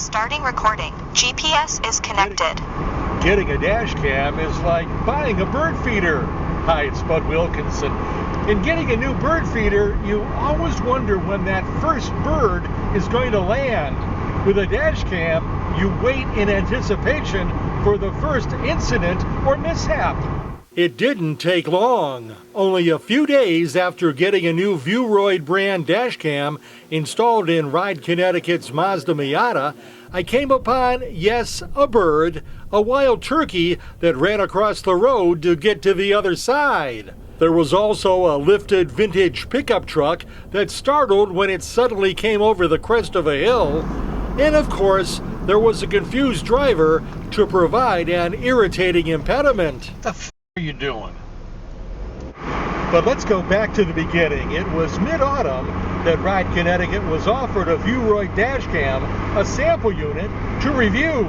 Starting recording. GPS is connected. Getting a dash cam is like buying a bird feeder. Hi, it's Bud Wilkinson. In getting a new bird feeder, you always wonder when that first bird is going to land. With a dash cam, you wait in anticipation for the first incident or mishap. It didn't take long. Only a few days after getting a new Vueroid brand dashcam installed in Ride Connecticut's Mazda Miata, I came upon, yes, a bird, a wild turkey that ran across the road to get to the other side. There was also a lifted vintage pickup truck that startled when it suddenly came over the crest of a hill. And of course, there was a confused driver to provide an irritating impediment. Are you doing? But let's go back to the beginning. It was mid-autumn that Ride Connecticut was offered a Vueroid dashcam, a sample unit, to review.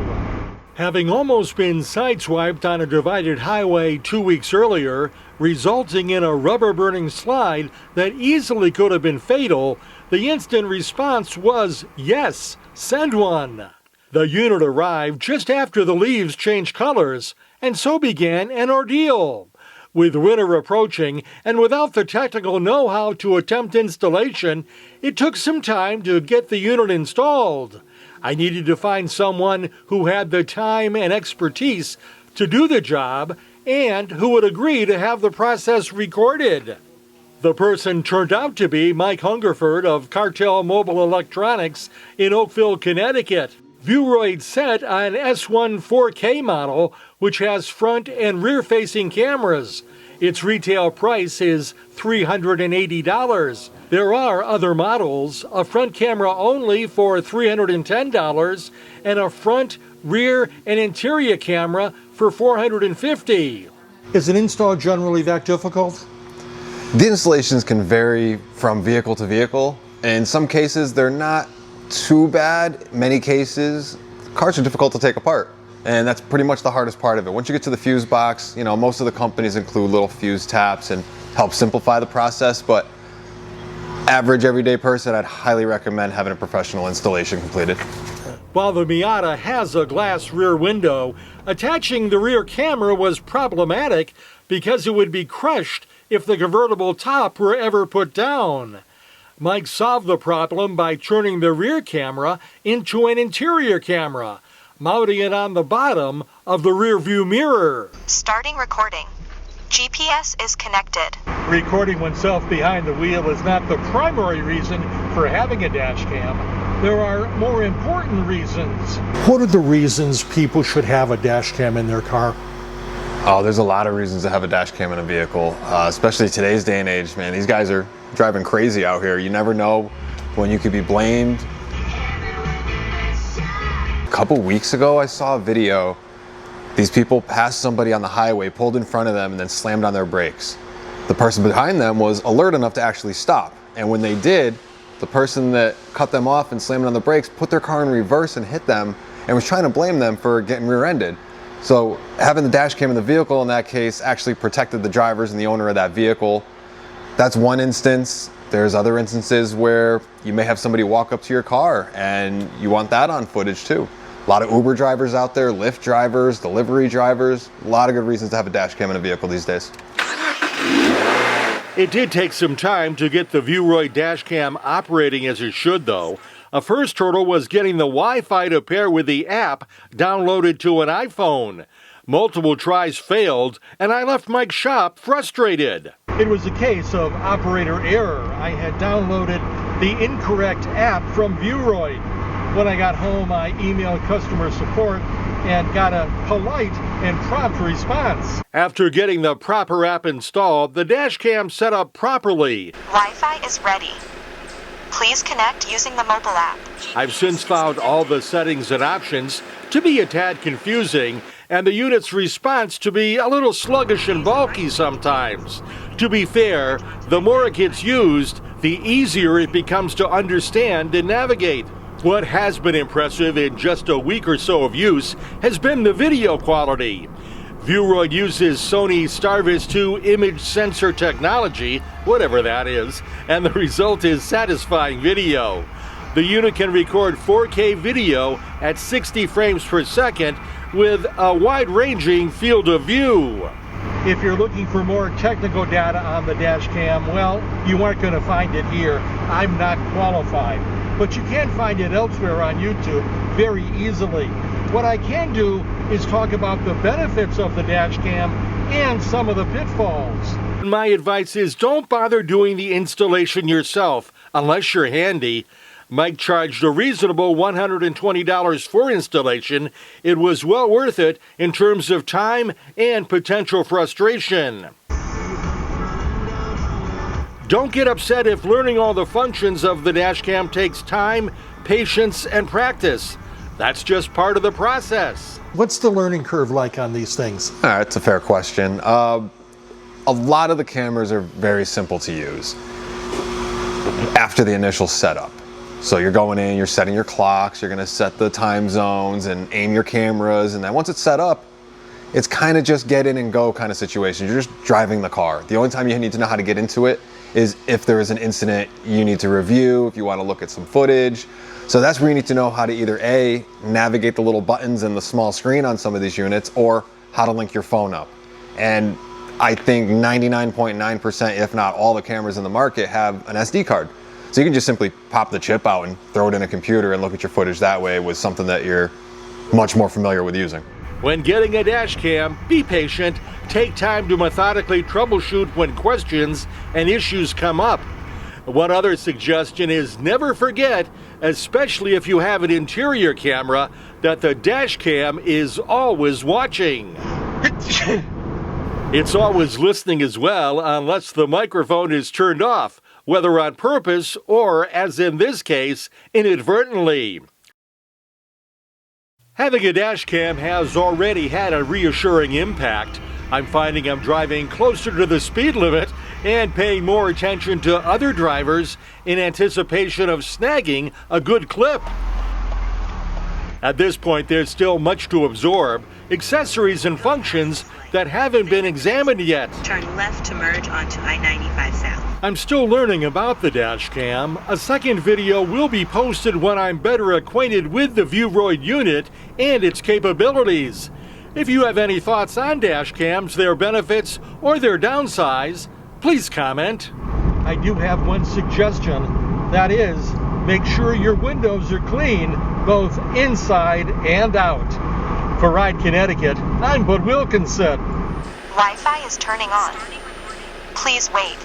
Having almost been sideswiped on a divided highway 2 weeks earlier, resulting in a rubber-burning slide that easily could have been fatal, the instant response was, yes, send one. The unit arrived just after the leaves changed colors, and so began an ordeal. With winter approaching and without the technical know-how to attempt installation, it took some time to get the unit installed. I needed to find someone who had the time and expertise to do the job and who would agree to have the process recorded. The person turned out to be Mike Hungerford of Cartel Mobile Electronics in Oakville, Connecticut. Vueroid set an S1 4K model, which has front and rear-facing cameras. Its retail price is $380. There are other models, a front camera only for $310 and a front, rear, and interior camera for $450. Is an install generally that difficult? The installations can vary from vehicle to vehicle. In some cases, they're not too bad. In many cases, cars are difficult to take apart. And that's pretty much the hardest part of it. Once you get to the fuse box, you know, most of the companies include little fuse taps and help simplify the process, but average everyday person, I'd highly recommend having a professional installation completed. While the Miata has a glass rear window, attaching the rear camera was problematic because it would be crushed if the convertible top were ever put down. Mike solved the problem by turning the rear camera into an interior camera, mounting it on the bottom of the rear view mirror. Starting recording. GPS is connected. Recording oneself behind the wheel is not the primary reason for having a dash cam. There are more important reasons. What are the reasons people should have a dash cam in their car? Oh, there's a lot of reasons to have a dash cam in a vehicle, especially today's day and age, man. These guys are driving crazy out here. You never know when you could be blamed. A couple weeks ago, I saw a video. These people passed somebody on the highway, pulled in front of them, and then slammed on their brakes. The person behind them was alert enough to actually stop. And when they did, the person that cut them off and slammed on the brakes put their car in reverse and hit them and was trying to blame them for getting rear-ended. So having the dash cam in the vehicle in that case actually protected the drivers and the owner of that vehicle. That's one instance. There's other instances where you may have somebody walk up to your car and you want that on footage too. A lot of Uber drivers out there, Lyft drivers, delivery drivers, a lot of good reasons to have a dash cam in a vehicle these days. It did take some time to get the Vueroid dashcam operating as it should, though. A first hurdle was getting the Wi-Fi to pair with the app downloaded to an iPhone. Multiple tries failed, and I left Mike's shop frustrated. It was a case of operator error. I had downloaded the incorrect app from Vueroid. When I got home, I emailed customer support and got a polite and prompt response. After getting the proper app installed, the dashcam set up properly. Wi-Fi is ready. Please connect using the mobile app. I've since found all the settings and options to be a tad confusing, and the unit's response to be a little sluggish and bulky sometimes. To be fair, the more it gets used, the easier it becomes to understand and navigate. What has been impressive in just a week or so of use has been the video quality. Vueroid uses Sony Starvis 2 image sensor technology, whatever that is, and the result is satisfying video. The unit can record 4K video at 60 frames per second with a wide-ranging field of view. If you're looking for more technical data on the dash cam, well, you aren't going to find it here. I'm not qualified. But you can find it elsewhere on YouTube very easily. What I can do is talk about the benefits of the dash cam and some of the pitfalls. My advice is don't bother doing the installation yourself unless you're handy. Mike charged a reasonable $120 for installation. It was well worth it in terms of time and potential frustration. Don't get upset if learning all the functions of the dashcam takes time, patience, and practice. That's just part of the process. What's the learning curve like on these things? That's a fair question. A lot of the cameras are very simple to use after the initial setup. So you're going in, you're setting your clocks, you're gonna set the time zones and aim your cameras, and then once it's set up, it's kind of just get in and go kind of situation. You're just driving the car. The only time you need to know how to get into it is if there is an incident you need to review, if you want to look at some footage. So that's where you need to know how to either A, navigate the little buttons and the small screen on some of these units, or how to link your phone up. And I think 99.9%, if not all the cameras in the market have an SD card. So you can just simply pop the chip out and throw it in a computer and look at your footage that way with something that you're much more familiar with using. When getting a dash cam, be patient. Take time to methodically troubleshoot when questions and issues come up. One other suggestion is never forget, especially if you have an interior camera, that the dash cam is always watching. It's always listening as well, unless the microphone is turned off, whether on purpose or, as in this case, inadvertently. Having a dash cam has already had a reassuring impact. I'm finding I'm driving closer to the speed limit and paying more attention to other drivers in anticipation of snagging a good clip. At this point, there's still much to absorb, accessories and functions that haven't been examined yet. Turn left to merge onto I-95 South. I'm still learning about the dash cam. A second video will be posted when I'm better acquainted with the Vueroid unit and its capabilities. If you have any thoughts on dash cams, their benefits, or their downsides, please comment. I do have one suggestion. That is, make sure your windows are clean, both inside and out. For Ride Connecticut, I'm Bud Wilkinson. Wi-Fi is turning on. Please wait.